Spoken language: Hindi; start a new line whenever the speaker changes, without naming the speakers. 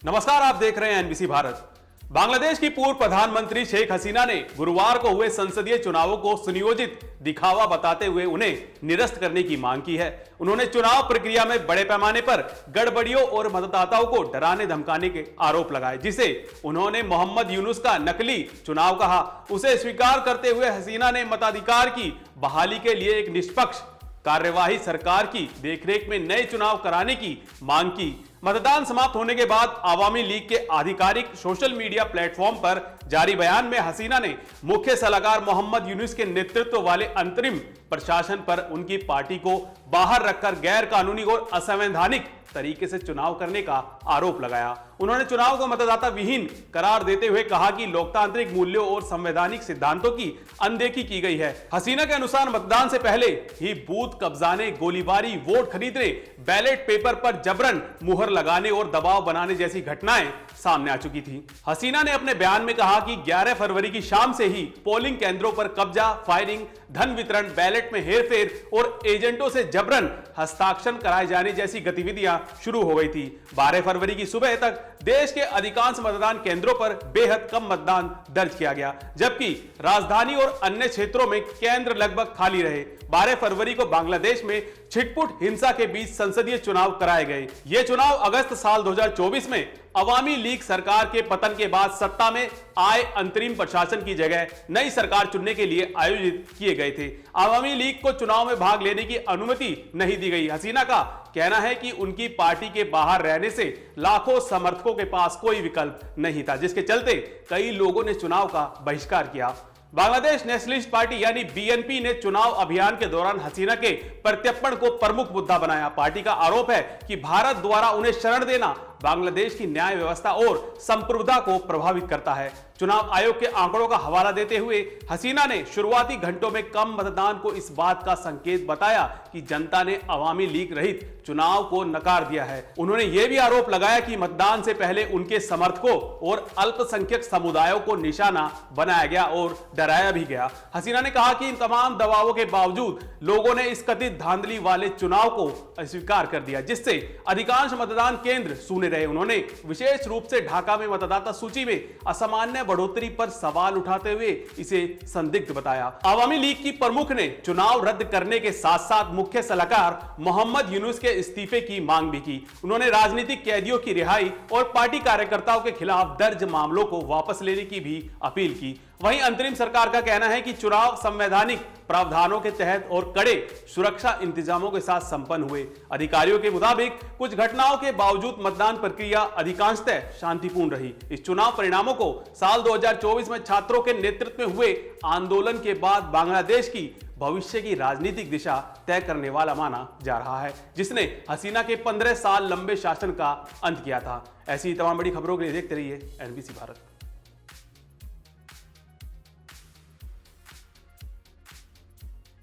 नमस्कार, आप देख रहे हैं एनबीसी भारत। बांग्लादेश की पूर्व प्रधानमंत्री शेख हसीना ने गुरुवार को हुए संसदीय चुनावों को सुनियोजित दिखावा बताते हुए उन्हें निरस्त करने की मांग की है। उन्होंने चुनाव प्रक्रिया में बड़े पैमाने पर गड़बड़ियों और मतदाताओं को डराने धमकाने के आरोप लगाए, जिसे उन्होंने मोहम्मद यूनुस का नकली चुनाव कहा। उसे स्वीकार करते हुए हसीना ने मताधिकार की बहाली के लिए एक निष्पक्ष कार्यवाही सरकार की देखरेख में नए चुनाव कराने की मांग की। मतदान समाप्त होने के बाद आवामी लीग के आधिकारिक सोशल मीडिया प्लेटफॉर्म पर जारी बयान में हसीना ने मुख्य सलाहकार मोहम्मद यूनुस के नेतृत्व वाले अंतरिम प्रशासन पर उनकी पार्टी को बाहर रखकर गैर कानूनी और असंवैधानिक तरीके से चुनाव करने का आरोप लगाया। उन्होंने चुनाव को मतदाता विहीन करार देते हुए कहा कि लोकतांत्रिक मूल्यों और संवैधानिक सिद्धांतों की अनदेखी की गई है। हसीना के अनुसार मतदान से पहले ही बूथ कब्जाने, गोलीबारी, वोट खरीदने, बैलेट पेपर पर जबरन मुहर लगाने और दबाव बनाने जैसी घटनाएं सामने आ चुकी थी। हसीना ने अपने बयान में कहा कि 11 फरवरी की शाम से ही पोलिंग केंद्रों पर कब्जा, फायरिंग, धन वितरण, बैलेट में हेरफेर और एजेंटों से जबरन हस्ताक्षर कराए जाने जैसी गतिविधियां शुरू हो गई थी। 12 फरवरी की सुबह तक देश के अधिकांश मतदान केंद्रों पर बेहद कम मतदान दर्ज किया गया, जबकि राजधानी और अन्य क्षेत्रों में केंद्र लगभग खाली रहे। 12 फरवरी को बांग्लादेश में छिटपुट हिंसा के बीच संसदीय चुनाव कराए गए। ये चुनाव अगस्त साल 2024 में अवामी लीग सरकार के पतन के बाद सत्ता में आए अंतरिम प्रशासन की जगह नई सरकार चुनने के लिए आयोजित किए गए थे। अवामी लीग को चुनाव में भाग लेने की अनुमति नहीं दी गई। हसीना का कहना है कि उनकी पार्टी के बाहर रहने से लाखों समर्थकों के पास कोई विकल्प नहीं था, जिसके चलते कई लोगों ने चुनाव का बहिष्कार किया। बांग्लादेश नेशनलिस्ट पार्टी यानी बीएनपी ने चुनाव अभियान के दौरान हसीना के प्रत्यर्पण को प्रमुख मुद्दा बनाया। पार्टी का आरोप है कि भारत द्वारा उन्हें शरण देना बांग्लादेश की न्याय व्यवस्था और संप्रभुता को प्रभावित करता है। चुनाव आयोग के आंकड़ों का हवाला देते हुए हसीना ने शुरुआती घंटों में कम मतदान को इस बात का संकेत बताया कि जनता ने अवामी लीग रहित चुनाव को नकार दिया है। उन्होंने यह भी आरोप लगाया कि मतदान से पहले उनके समर्थकों और अल्पसंख्यक समुदायों को निशाना बनाया गया और डराया भी गया। हसीना ने कहा कि इन तमाम दबावों के बावजूद लोगों ने इस कथित धांधली वाले चुनाव को अस्वीकार कर दिया, जिससे अधिकांश मतदान केंद्र सूने रहे। उन्होंने विशेष रूप से ढाका में मतदाता सूची में असामान्य बढ़ोतरी पर सवाल उठाते हुए इसे संदिग्ध बताया। अवामी लीग की प्रमुख ने चुनाव रद्द करने के साथ साथ मुख्य सलाहकार मोहम्मद यूनुस के इस्तीफे की मांग भी की। उन्होंने राजनीतिक कैदियों की रिहाई और पार्टी कार्यकर्ताओं के खिलाफ दर्ज मामलों को वापस लेने की भी अपील की। वहीं अंतरिम सरकार का कहना है कि चुनाव संवैधानिक प्रावधानों के तहत और कड़े सुरक्षा इंतजामों के साथ संपन्न हुए। अधिकारियों के मुताबिक कुछ घटनाओं के बावजूद मतदान प्रक्रिया अधिकांशतः शांतिपूर्ण रही। इस चुनाव परिणामों को साल 2024 में छात्रों के नेतृत्व में हुए आंदोलन के बाद बांग्लादेश की भविष्य की राजनीतिक दिशा तय करने वाला माना जा रहा है, जिसने हसीना के 15 साल लंबे शासन का अंत किया था। ऐसी तमाम बड़ी खबरों के लिए देखते रहिए एनबीसी भारत।